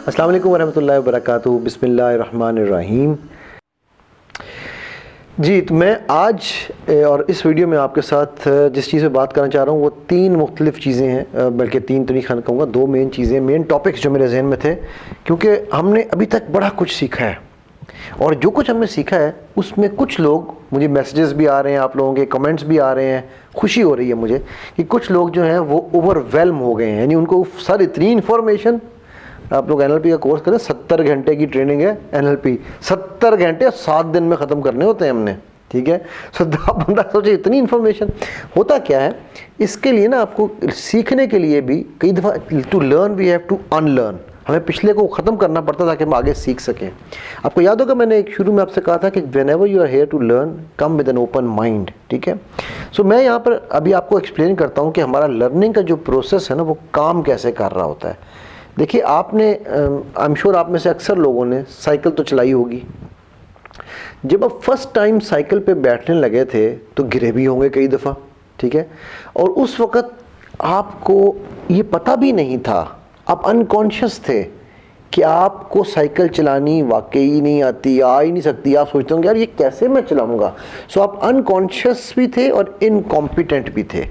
السلام علیکم ورحمۃ اللہ وبرکاتہ. بسم اللہ الرحمن الرحیم. جی تو میں آج اور اس ویڈیو میں آپ کے ساتھ جس چیز پہ بات کرنا چاہ رہا ہوں وہ تین مختلف چیزیں ہیں، بلکہ تین تو نہیں کہوں گا، دو مین چیزیں، مین ٹاپکس جو میرے ذہن میں تھے، کیونکہ ہم نے ابھی تک بڑا کچھ سیکھا ہے، اور جو کچھ ہم نے سیکھا ہے اس میں کچھ لوگ، مجھے میسیجز بھی آ رہے ہیں، آپ لوگوں کے کمنٹس بھی آ رہے ہیں، خوشی ہو رہی ہے مجھے کہ کچھ لوگ جو ہیں وہ اوور ویلم ہو گئے ہیں، یعنی ان کو سر اتنی انفارمیشن. آپ لوگ این ایل پی کا کورس کریں، 70 گھنٹے کی ٹریننگ ہے این ایل پی، 70 گھنٹے 7 دن میں ختم کرنے ہوتے ہیں ہم نے، ٹھیک ہے. سو بندہ سوچے اتنی انفارمیشن ہوتا کیا ہے. اس کے لیے نا آپ کو سیکھنے کے لیے بھی کئی دفعہ to learn we have to unlearn, ہمیں پچھلے کو ختم کرنا پڑتا تاکہ ہم آگے سیکھ سکیں. آپ کو یاد ہوگا میں نے ایک شروع میں آپ سے کہا تھا کہ whenever you are here to learn come with an open mind, ٹھیک ہے. سو میں یہاں پر ابھی آپ کو ایکسپلین کرتا ہوں کہ ہمارا لرننگ کا جو پروسیس ہے نا وہ کام کیسے کر رہا ہوتا ہے. دیکھیے آپ نے آئی ایم شیور آپ میں سے اکثر لوگوں نے سائیکل تو چلائی ہوگی. جب آپ فرسٹ ٹائم سائیکل پہ بیٹھنے لگے تھے تو گرے بھی ہوں گے کئی دفعہ، ٹھیک ہے. اور اس وقت آپ کو یہ پتہ بھی نہیں تھا، آپ انکانشیس تھے کہ آپ کو سائیکل چلانی واقعی نہیں آتی، آ ہی نہیں سکتی. آپ سوچتے ہوں گے یار یہ کیسے میں چلاؤں گا. سو آپ انکانشیس بھی تھے اور انکمپیٹنٹ بھی تھے،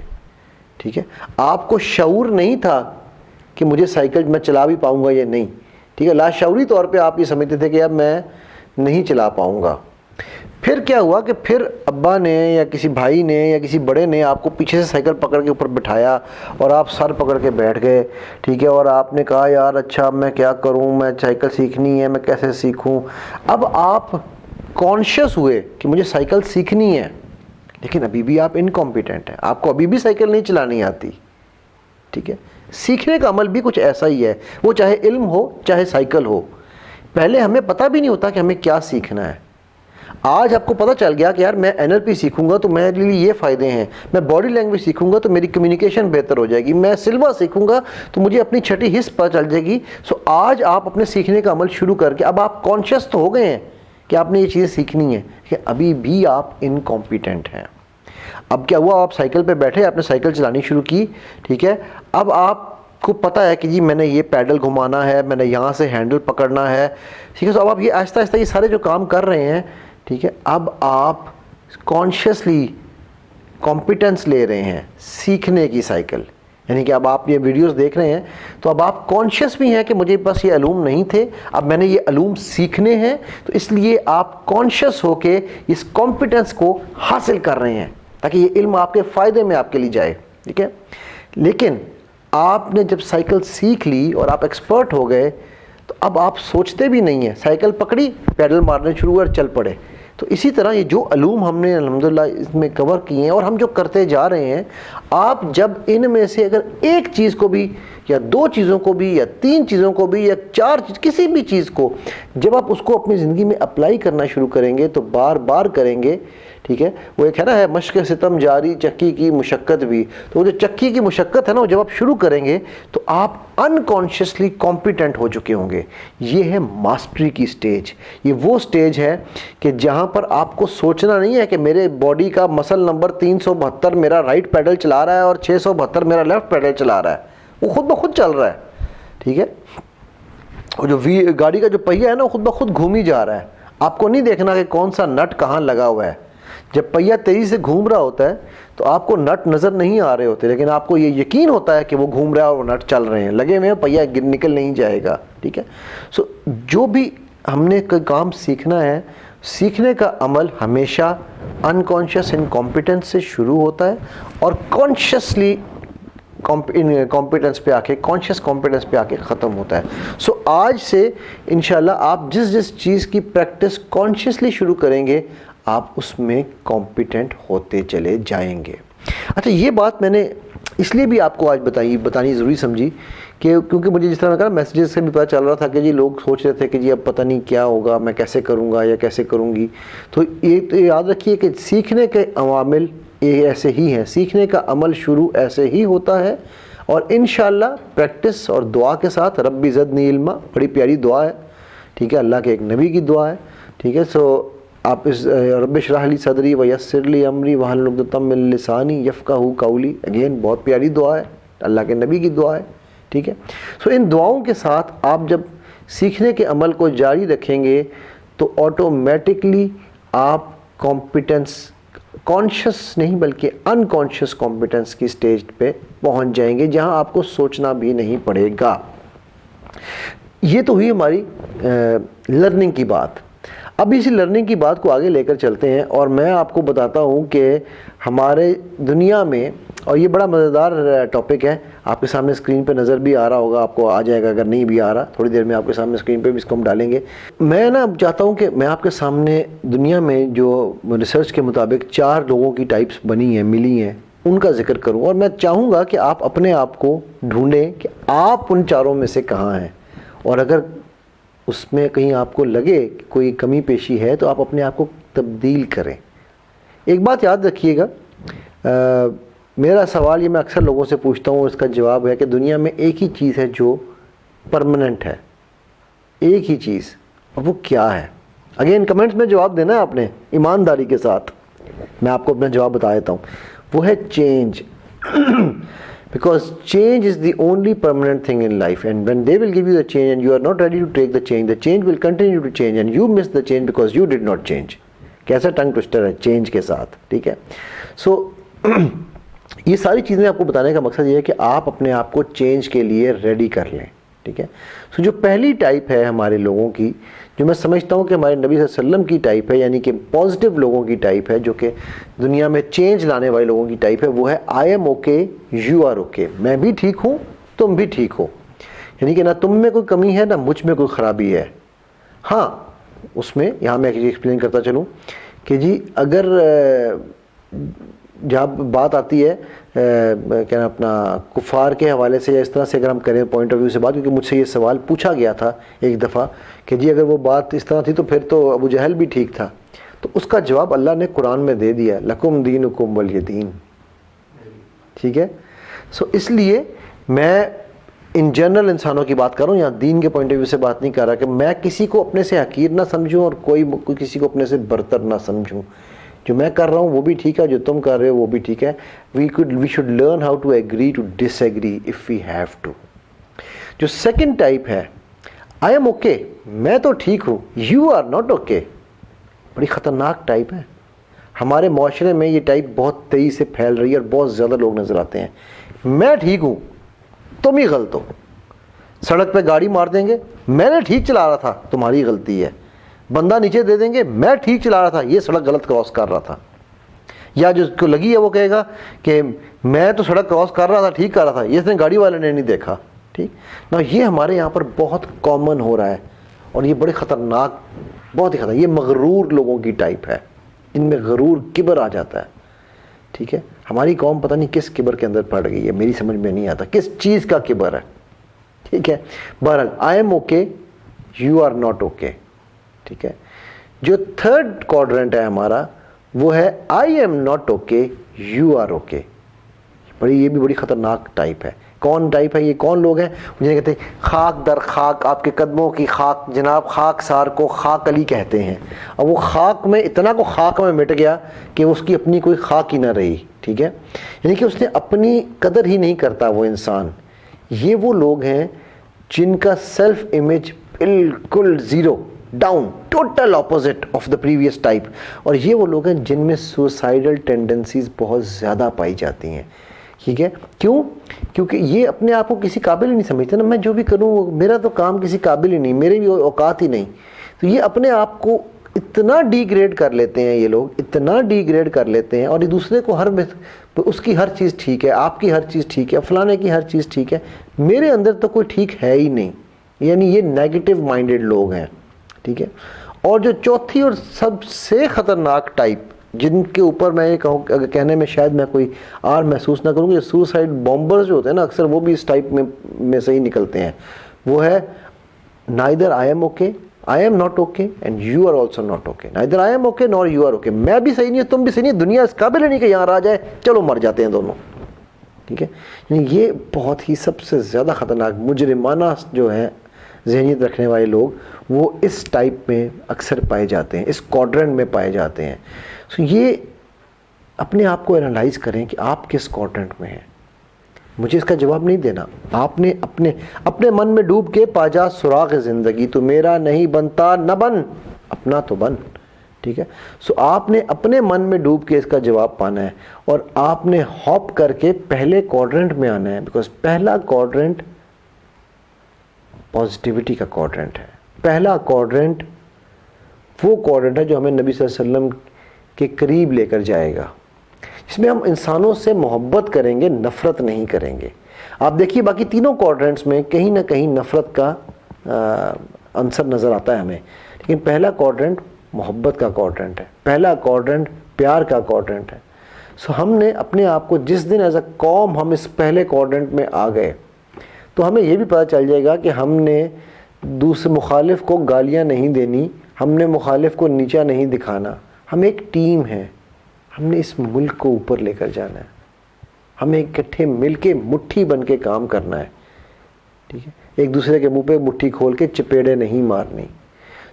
ٹھیک ہے. آپ کو شعور نہیں تھا کہ مجھے سائیکل میں چلا بھی پاؤں گا یا نہیں، ٹھیک ہے. لاشعوری طور پہ آپ یہ سمجھتے تھے کہ یار میں نہیں چلا پاؤں گا. پھر کیا ہوا کہ پھر ابا نے یا کسی بھائی نے یا کسی بڑے نے آپ کو پیچھے سے سائیکل پکڑ کے اوپر بٹھایا اور آپ سر پکڑ کے بیٹھ گئے، ٹھیک ہے. اور آپ نے کہا یار اچھا میں کیا کروں، میں سائیکل سیکھنی ہے، میں کیسے سیکھوں. اب آپ کانشیس ہوئے کہ مجھے سائیکل سیکھنی ہے، لیکن ابھی بھی آپ انکمپیٹنٹ ہیں، آپ کو ابھی بھی سائیکل نہیں چلانی آتی، ٹھیک ہے. سیکھنے کا عمل بھی کچھ ایسا ہی ہے، وہ چاہے علم ہو چاہے سائیکل ہو. پہلے ہمیں پتہ بھی نہیں ہوتا کہ ہمیں کیا سیکھنا ہے. آج آپ کو پتہ چل گیا کہ یار میں این ایل پی سیکھوں گا تو میرے لیے یہ فائدے ہیں، میں باڈی لینگویج سیکھوں گا تو میری کمیونیکیشن بہتر ہو جائے گی، میں سلوا سیکھوں گا تو مجھے اپنی چھٹی حص پتہ چل جائے گی. سو آج آپ اپنے سیکھنے کا عمل شروع کر کے اب آپ کانشیس تو ہو گئے ہیں کہ آپ نے یہ چیزیں سیکھنی ہے، کہ ابھی بھی آپ انکمپیٹنٹ ہیں. اب کیا ہوا، آپ سائیکل پہ بیٹھے، آپ نے سائیکل چلانی شروع کی، ٹھیک ہے. اب آپ کو پتہ ہے کہ جی میں نے یہ پیڈل گھمانا ہے، میں نے یہاں سے ہینڈل پکڑنا ہے، ٹھیک ہے. تو اب آپ یہ آہستہ آہستہ یہ سارے جو کام کر رہے ہیں، ٹھیک ہے. اب آپ کانشیسلی کمپیٹنس لے رہے ہیں سیکھنے کی سائیکل، یعنی کہ اب آپ یہ ویڈیوز دیکھ رہے ہیں تو اب آپ کانشیس بھی ہیں کہ مجھے بس یہ علوم نہیں تھے، اب میں نے یہ علوم سیکھنے ہیں. تو اس لیے آپ کانشیس ہو کے اس کمپیٹنس کو حاصل کر رہے ہیں تاکہ یہ علم آپ کے فائدے میں آپ کے لیے جائے، ٹھیک ہے. لیکن آپ نے جب سائیکل سیکھ لی اور آپ ایکسپرٹ ہو گئے تو اب آپ سوچتے بھی نہیں ہیں، سائیکل پکڑی، پیڈل مارنے شروع اور چل پڑے. تو اسی طرح یہ جو علوم ہم نے الحمدللہ اس میں کور کیے ہیں اور ہم جو کرتے جا رہے ہیں، آپ جب ان میں سے اگر ایک چیز کو بھی یا دو چیزوں کو بھی یا تین چیزوں کو بھی یا چار کسی بھی چیز کو جب آپ اس کو اپنی زندگی میں اپلائی کرنا شروع کریں گے تو بار بار کریں گے، ٹھیک ہے. وہ ایک ہے نا، ہے مشق ستم جاری چکی کی مشقت بھی. تو وہ جو چکی کی مشقت ہے نا، وہ جب آپ شروع کریں گے تو آپ انکانشیسلی کمپیٹنٹ ہو چکے ہوں گے. یہ ہے ماسٹری کی سٹیج. یہ وہ سٹیج ہے کہ جہاں پر آپ کو سوچنا نہیں ہے کہ میرے باڈی کا مسل نمبر 372 میرا رائٹ پیڈل چلا رہا ہے اور 672 میرا لیفٹ پیڈل چلا رہا ہے، وہ خود بخود چل رہا ہے، ٹھیک ہے. اور جو گاڑی کا جو پہیہ ہے نا وہ خود بخود گھوم ہی جا رہا ہے. آپ کو نہیں دیکھنا کہ کون سا نٹ کہاں لگا ہوا ہے. جب پہیہ تیزی سے گھوم رہا ہوتا ہے تو آپ کو نٹ نظر نہیں آ رہے ہوتے، لیکن آپ کو یہ یقین ہوتا ہے کہ وہ گھوم رہا ہے اور وہ نٹ چل رہے ہیں، لگے ہوئے ہیں، پہیہ نکل نہیں جائے گا، ٹھیک ہے. سو جو بھی ہم نے کوئی کام سیکھنا ہے، سیکھنے کا عمل ہمیشہ انکانشیس انکمپیٹنس سے شروع ہوتا ہے اور کانشیسلی کمپیٹنس پہ آ کے، کانشیس کمپیٹنس پہ آ کے ختم ہوتا ہے. سو آج سے انشاءاللہ آپ جس جس چیز کی پریکٹس کانشیسلی شروع کریں گے آپ اس میں کمپیٹنٹ ہوتے چلے جائیں گے. اچھا یہ بات میں نے اس لیے بھی آپ کو آج بتانی ضروری سمجھی کہ کیونکہ مجھے جس طرح کہا میسیجز سے بھی پتہ چل رہا تھا کہ جی لوگ سوچ رہے تھے کہ جی اب پتہ نہیں کیا ہوگا، میں کیسے کروں گا یا کیسے کروں گی. تو یہ یاد رکھیے کہ سیکھنے کے عوامل یہ ایسے ہی ہیں، سیکھنے کا عمل شروع ایسے ہی ہوتا ہے اور انشاءاللہ پریکٹس اور دعا کے ساتھ. ربی زدنی علما بڑی پیاری دعا ہے، ٹھیک ہے، اللہ کے ایک نبی کی دعا ہے، ٹھیک ہے. سو آپ اس رب اشرح لی صدری ویسر لی امری واحلل عقدۃ من لسانی یفقہوا قولی، اگین بہت پیاری دعا ہے، اللہ کے نبی کی دعا ہے، ٹھیک ہے. سو ان دعاؤں کے ساتھ آپ جب سیکھنے کے عمل کو جاری رکھیں گے تو آٹومیٹکلی آپ کمپیٹنس، کانشیس نہیں بلکہ انکانشیس کمپیٹنس کی سٹیج پہ پہنچ جائیں گے جہاں آپ کو سوچنا بھی نہیں پڑے گا۔ یہ تو ہوئی ہماری لرننگ کی بات۔ اب اسی لرننگ کی بات کو آگے لے کر چلتے ہیں اور میں آپ کو بتاتا ہوں کہ ہمارے دنیا میں، اور یہ بڑا مزیدار ٹاپک ہے، آپ کے سامنے اسکرین پہ نظر بھی آ رہا ہوگا، آپ کو آ جائے گا، اگر نہیں بھی آ رہا تھوڑی دیر میں آپ کے سامنے اسکرین پہ بھی اس کو ہم ڈالیں گے۔ میں چاہتا ہوں کہ میں آپ کے سامنے دنیا میں جو ریسرچ کے مطابق 4 لوگوں کی ٹائپس بنی ہیں، ملی ہیں، ان کا ذکر کروں، اور میں چاہوں گا کہ آپ اپنے آپ کو ڈھونڈیں کہ آپ ان 4 میں سے کہاں ہیں، اور اگر اس میں کہیں آپ کو لگے کہ کوئی کمی پیشی ہے تو آپ اپنے آپ کو تبدیل کریں۔ ایک بات یاد رکھیے گا، میرا سوال یہ میں اکثر لوگوں سے پوچھتا ہوں، اس کا جواب ہے کہ دنیا میں ایک ہی چیز ہے جو پرماننٹ ہے، ایک ہی چیز، اور وہ کیا ہے؟ اگین کمنٹس میں جواب دینا ہے آپ نے ایمانداری کے ساتھ، میں آپ کو اپنا جواب بتا دیتا ہوں، وہ ہے change. Because change is the only permanent thing in life, and when they will give you the change and you are not ready to take the change will continue to change and you miss the change because you did not change. کیسا ٹنگ toaster ہے change کے ساتھ، ٹھیک ہے؟ سو یہ ساری چیزیں آپ کو بتانے کا مقصد یہ ہے کہ آپ اپنے آپ کو چینج کے لیے ریڈی کر لیں، ٹھیک ہے؟ سو جو پہلی ٹائپ ہے ہمارے لوگوں کی، جو میں سمجھتا ہوں کہ ہمارے نبی صلی اللہ علیہ وسلم کی ٹائپ ہے، یعنی کہ پازیٹیو لوگوں کی ٹائپ ہے، جو کہ دنیا میں چینج لانے والے لوگوں کی ٹائپ ہے، وہ ہے I am okay you are okay, میں بھی ٹھیک ہوں تم بھی ٹھیک ہو، یعنی کہ نہ تم میں کوئی کمی ہے نہ مجھ میں کوئی خرابی ہے۔ ہاں اس میں یہاں میں ایکسپلین کرتا چلوں کہ جی اگر جب بات آتی ہے کیا اپنا کفار کے حوالے سے یا اس طرح سے اگر ہم کریں پوائنٹ آف ویو سے بات، کیونکہ مجھ سے یہ سوال پوچھا گیا تھا ایک دفعہ کہ جی اگر وہ بات اس طرح تھی تو پھر تو ابو جہل بھی ٹھیک تھا، تو اس کا جواب اللہ نے قرآن میں دے دیا، لکم دینکم ولی دین، ٹھیک ہے؟ سو اس لیے میں ان جنرل انسانوں کی بات کر رہا ہوں، یہاں دین کے پوائنٹ آف ویو سے بات نہیں کر رہا کہ میں کسی کو اپنے سے حقیر نہ سمجھوں اور کوئی کسی کو اپنے سے برتر نہ سمجھوں، جو میں کر رہا ہوں وہ بھی ٹھیک ہے، جو تم کر رہے ہو وہ بھی ٹھیک ہے۔ We should learn how to agree to disagree if we have to. جو سیکنڈ ٹائپ ہے آئی ایم اوکے، میں تو ٹھیک ہوں، یو آر ناٹ اوکے، بڑی خطرناک ٹائپ ہے۔ ہمارے معاشرے میں یہ ٹائپ بہت تیزی سے پھیل رہی ہے اور بہت زیادہ لوگ نظر آتے ہیں، میں ٹھیک ہوں تم ہی غلط ہو، سڑک پہ گاڑی مار دیں گے، میں نے ٹھیک چلا رہا تھا تمہاری غلطی ہے، بندہ نیچے دے دیں گے، میں ٹھیک چلا رہا تھا یہ سڑک غلط کراس کر رہا تھا، یا جو کو لگی ہے وہ کہے گا کہ میں تو سڑک کراس کر رہا تھا ٹھیک کر رہا تھا، اس نے گاڑی والے نے نہیں دیکھا، ٹھیک نا؟ یہ ہمارے یہاں پر بہت کامن ہو رہا ہے اور یہ بڑے خطرناک، بہت ہی خطرناک، یہ مغرور لوگوں کی ٹائپ ہے، ان میں غرور کبر آ جاتا ہے، ٹھیک ہے؟ ہماری قوم پتہ نہیں کس کبر کے اندر پڑ گئی ہے، میری سمجھ میں نہیں آتا کس چیز کا کبر ہے، ٹھیک ہے؟ بہرحال I am okay you are not okay, ٹھیک ہے؟ جو تھرڈ کوڈرنٹ ہے ہمارا وہ ہے I am not okay you are okay, یہ بھی بڑی خطرناک ٹائپ ہے۔ کون ٹائپ ہے یہ؟ کون لوگ ہیں؟ مجھے کہتے ہیں خاک در خاک، آپ کے قدموں کی خاک، جناب خاک سار کو خاک علی کہتے ہیں، اور وہ خاک میں اتنا کو خاک میں مٹ گیا کہ اس کی اپنی کوئی خاک ہی نہ رہی، ٹھیک ہے؟ یعنی کہ اس نے اپنی قدر ہی نہیں کرتا وہ انسان۔ یہ وہ لوگ ہیں جن کا سیلف امیج بالکل zero, down, total opposite of the previous type, اور یہ وہ لوگ ہیں جن میں سوسائڈل ٹینڈنسیز بہت زیادہ پائی جاتی ہیں، ٹھیک ہے؟ کیوں؟ کیونکہ یہ اپنے آپ کو کسی قابل ہی نہیں سمجھتے نا، میں جو بھی کروں میرا تو کام کسی قابل ہی نہیں، میرے بھی اوقات ہی نہیں، تو یہ اپنے آپ کو اتنا ڈی گریڈ کر لیتے ہیں، یہ لوگ اتنا ڈی گریڈ کر لیتے ہیں، اور یہ دوسرے کو اس کی ہر چیز ٹھیک ہے، آپ کی ہر چیز ٹھیک ہے، فلانے کی ہر چیز ٹھیک ہے، میرے اندر تو کوئی ٹھیک ہے ہی نہیں، یعنی یہ نیگیٹو مائنڈڈ لوگ ہیں، ٹھیک ہے؟ اور جو چوتھی اور سب سے خطرناک ٹائپ جن کے اوپر میں یہ کہوں کہنے میں شاید میں کوئی آر محسوس نہ کروں کہ سوسائڈ بامبرز جو ہوتے ہیں نا اکثر وہ بھی اس ٹائپ میں سے ہی نکلتے ہیں، وہ ہے neither I am okay, I am not okay and you are also not okay, neither I am okay nor you are okay, میں بھی صحیح نہیں ہوں تم بھی صحیح نہیں، دنیا اس قابل نہیں کہ یہاں آ جائے، چلو مر جاتے ہیں دونوں، ٹھیک ہے؟ یعنی یہ بہت ہی سب سے زیادہ خطرناک مجرمانہ جو ہے ذہنیت رکھنے والے لوگ وہ اس ٹائپ میں اکثر پائے جاتے ہیں، اس کوڈرنٹ میں پائے جاتے ہیں۔ سو یہ اپنے آپ کو انالائز کریں کہ آپ کس کوڈرنٹ میں ہیں۔ مجھے اس کا جواب نہیں دینا. آپ نے اپنے من میں ڈوب کے پاجا سراغ زندگی، تو میرا نہیں بنتا نہ بن، اپنا تو بن. ٹھیک ہے. سو آپ نے اپنے من میں ڈوب کے اس کا جواب پانا ہے، اور آپ نے ہاپ کر کے پہلے کوڈرنٹ میں آنا ہے، بیکاز پہلا کوڈرنٹ پازیٹیوٹی کا کوڈرنٹ ہے. پہلا کوڈرنٹ وہ کوڈرنٹ ہے جو ہمیں نبی صلی اللہ علیہ وسلم کے قریب لے کر جائے گا، جس میں ہم انسانوں سے محبت کریں گے، نفرت نہیں کریں گے. آپ دیکھیے باقی تینوں کوڈرنٹس میں کہیں نہ کہیں نفرت کا عنصر نظر آتا ہے ہمیں، لیکن پہلا کوڈرنٹ محبت کا کوڈرنٹ ہے، پہلا کوڈرنٹ پیار کا کوڈرنٹ ہے. سو ہم نے اپنے آپ کو جس دن ایز اے قوم ہم اس پہلے کوڈرنٹ میں آ گئے، تو ہمیں یہ بھی پتہ چل جائے گا کہ ہم نے دوسرے مخالف کو گالیاں نہیں دینی، ہم نے مخالف کو نیچا نہیں دکھانا. ہم ایک ٹیم ہے، ہم نے اس ملک کو اوپر لے کر جانا ہے، ہمیں اکٹھے مل کے مٹھی بن کے کام کرنا ہے. ٹھیک ہے. ایک دوسرے کے منہ پہ مٹھی کھول کے چپیڑے نہیں مارنی.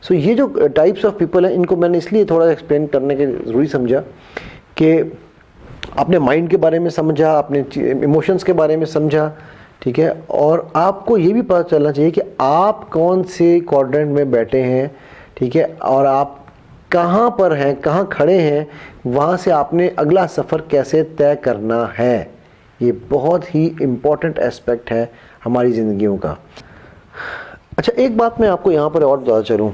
سو یہ جو ٹائپس آف پیپل ہیں، ان کو میں نے اس لیے تھوڑا ایکسپلین کرنے کے ضروری سمجھا کہ اپنے مائنڈ کے بارے میں سمجھا، اپنے ایموشنس کے بارے میں سمجھا. ٹھیک ہے. اور آپ کو یہ بھی پتہ چلنا چاہیے کہ آپ کون سے کوڈرنٹ میں بیٹھے ہیں. ٹھیک ہے. اور آپ کہاں پر ہیں، کہاں کھڑے ہیں، وہاں سے آپ نے اگلا سفر کیسے طے کرنا ہے. یہ بہت ہی امپورٹنٹ اسپیکٹ ہے ہماری زندگیوں کا. اچھا، ایک بات میں آپ کو یہاں پر اور بتا چلوں.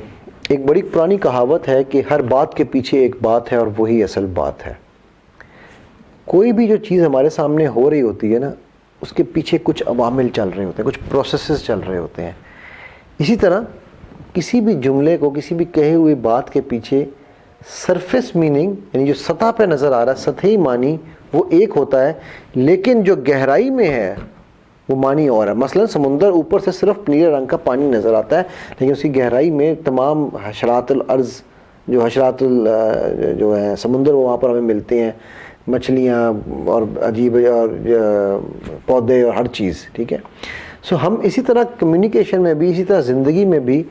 ایک بڑی پرانی کہاوت ہے کہ ہر بات کے پیچھے ایک بات ہے، اور وہی اصل بات ہے. کوئی بھی جو چیز ہمارے سامنے ہو رہی ہوتی ہے نا، اس کے پیچھے کچھ عوامل چل رہے ہوتے ہیں، کچھ پروسیسز چل رہے ہوتے ہیں. اسی طرح کسی بھی جملے کو، کسی بھی کہے ہوئی بات کے پیچھے سرفیس میننگ، یعنی جو سطح پہ نظر آ رہا ہے، سطحی معنی وہ ایک ہوتا ہے، لیکن جو گہرائی میں ہے وہ معنی اور ہے. مثلا سمندر اوپر سے صرف نیلے رنگ کا پانی نظر آتا ہے، لیکن اس کی گہرائی میں تمام حشرات الارض، جو حشرات جو ہیں سمندر، وہ وہاں پر ہمیں ملتے ہیں، مچھلیاں اور عجیب اور پودے اور ہر چیز. ٹھیک ہے. سو ہم اسی طرح کمیونیکیشن میں بھی، اسی طرح زندگی میں بھی،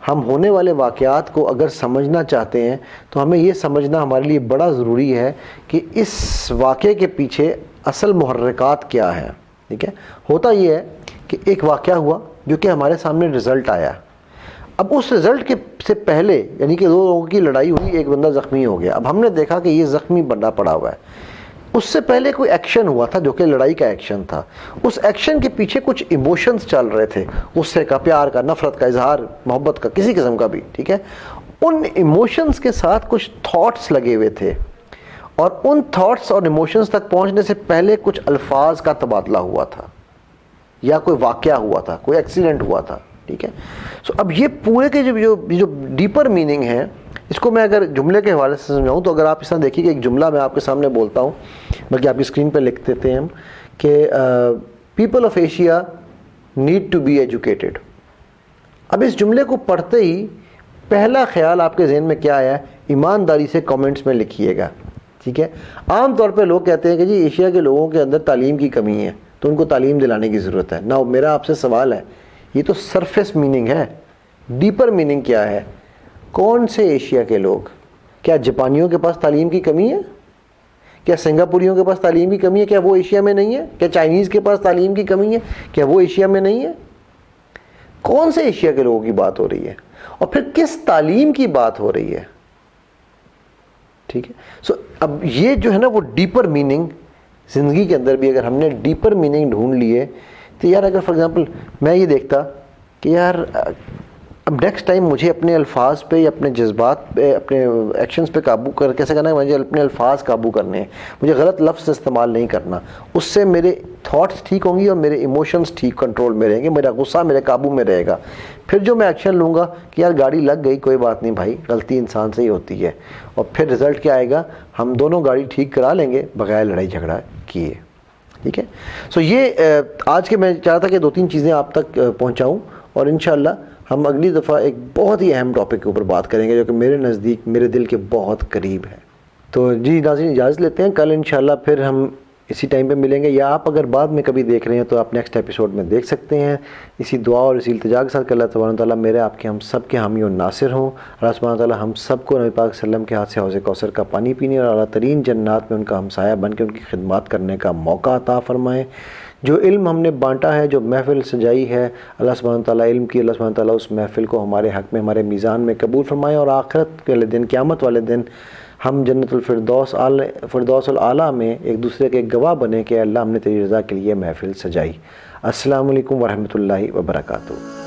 ہم ہونے والے واقعات کو اگر سمجھنا چاہتے ہیں تو ہمیں یہ سمجھنا ہمارے لیے بڑا ضروری ہے کہ اس واقعے کے پیچھے اصل محرکات کیا ہے. ٹھیک ہے. ہوتا یہ ہے کہ ایک واقعہ ہوا جو کہ ہمارے سامنے رزلٹ آیا. اب اس رزلٹ کے سے پہلے، یعنی کہ دو لوگوں کی لڑائی ہوئی، ایک بندہ زخمی ہو گیا. اب ہم نے دیکھا کہ یہ زخمی بندہ پڑا ہوا ہے. اس سے پہلے کوئی ایکشن ہوا تھا جو کہ لڑائی کا ایکشن تھا. اس ایکشن کے پیچھے کچھ ایموشنز چل رہے تھے، غصے کا، پیار کا، نفرت کا، اظہار محبت کا، کسی قسم کا بھی. ٹھیک ہے. ان ایموشنز کے ساتھ کچھ تھاٹس لگے ہوئے تھے، اور ان تھاٹس اور ایموشنز تک پہنچنے سے پہلے کچھ الفاظ کا تبادلہ ہوا تھا، یا کوئی واقعہ ہوا تھا، کوئی ایکسیڈنٹ ہوا تھا. ٹھیک ہے. سو اب یہ پورے کے جو ڈیپر میننگ ہے، اس کو میں اگر جملے کے حوالے سے سمجھاؤں تو اگر آپ اس طرح دیکھیے کہ ایک جملہ میں آپ کے سامنے بولتا ہوں، بلکہ آپ کی اسکرین پہ لکھ دیتے ہیں ہم، کہ people of Asia need to be educated. اب اس جملے کو پڑھتے ہی پہلا خیال آپ کے ذہن میں کیا آیا ہے؟ ایمانداری سے کامنٹس میں لکھیے گا. ٹھیک ہے. عام طور پہ لوگ کہتے ہیں کہ جی ایشیا کے لوگوں کے اندر تعلیم کی کمی ہے، تو ان کو تعلیم دلانے کی ضرورت ہے. نا میرا آپ سے سوال ہے، یہ تو سرفیس میننگ ہے. ڈیپر میننگ کیا ہے؟ کون سے ایشیا کے لوگ؟ کیا جاپانیوں کے پاس تعلیم کی کمی ہے؟ کیا سنگاپوریوں کے پاس تعلیم کی کمی ہے؟ کیا وہ ایشیا میں نہیں ہے؟ کیا چائنیز کے پاس تعلیم کی کمی ہے؟ کیا وہ ایشیا میں نہیں ہے؟ کون سے ایشیا کے لوگوں کی بات ہو رہی ہے، اور پھر کس تعلیم کی بات ہو رہی ہے؟ ٹھیک ہے. سو اب یہ جو ہے نا وہ ڈیپر میننگ، زندگی کے اندر بھی اگر ہم نے ڈیپر میننگ ڈھونڈ لیے تو یار، اگر فار ایگزامپل میں یہ دیکھتا کہ یار اب نیکسٹ ٹائم مجھے اپنے الفاظ پہ یا اپنے جذبات پہ، اپنے ایکشنز پہ قابو کیسے کرنا ہے، مجھے اپنے الفاظ قابو کرنے ہیں، مجھے غلط لفظ استعمال نہیں کرنا. اس سے میرے تھاٹس ٹھیک ہوں گی اور میرے ایموشنز ٹھیک کنٹرول میں رہیں گے، میرا غصہ میرے قابو میں رہے گا. پھر جو میں ایکشن لوں گا کہ یار گاڑی لگ گئی، کوئی بات نہیں بھائی، غلطی انسان سے ہی ہوتی ہے، اور پھر رزلٹ کیا آئے گا؟ ہم دونوں گاڑی ٹھیک کرا لیں گے بغیر لڑائی جھگڑا کیے. ٹھیک ہے. سو یہ آج کے میں چاہتا تھا کہ 2-3 چیزیں آپ تک پہنچاؤں، اور انشاءاللہ ہم اگلی دفعہ ایک بہت ہی اہم ٹاپک کے اوپر بات کریں گے جو کہ میرے نزدیک، میرے دل کے بہت قریب ہے. تو جی ناظرین، اجازت لیتے ہیں. کل انشاءاللہ پھر ہم اسی ٹائم پہ ملیں گے، یا آپ اگر بعد میں کبھی دیکھ رہے ہیں تو آپ نیکسٹ ایپیسوڈ میں دیکھ سکتے ہیں۔ اسی دعا اور اسی التجا کے ساتھ کہ اللہ تبارک و تعالیٰ میرے آپ کے ہم سب کے حامی و ناصر ہوں۔ اللہ سبحانہ و تعالیٰ ہم سب کو نبی پاک صلی اللہ علیہ وسلم کے ہاتھ سے حوض کوثر کا پانی پینے اور اعلیٰ ترین جنات میں ان کا ہمسایہ بن کے ان کی خدمات کرنے کا موقع عطا فرمائیں۔ جو علم ہم نے بانٹا ہے، جو محفل سجائی ہے، اللہ سبحانہ و تعالیٰ علم کی، اللہ سبحانہ و تعالیٰ اس محفل کو ہمارے حق میں، ہمارے میزان میں قبول فرمائیں، اور آخرت والے دن، قیامت والے دن ہم جنت فردوس الاعلیٰ میں ایک دوسرے کے گواہ بنیں کہ اللہ ہم نے تیری رضا کے لیے محفل سجائی۔ السلام علیکم ورحمۃ اللہ وبرکاتہ۔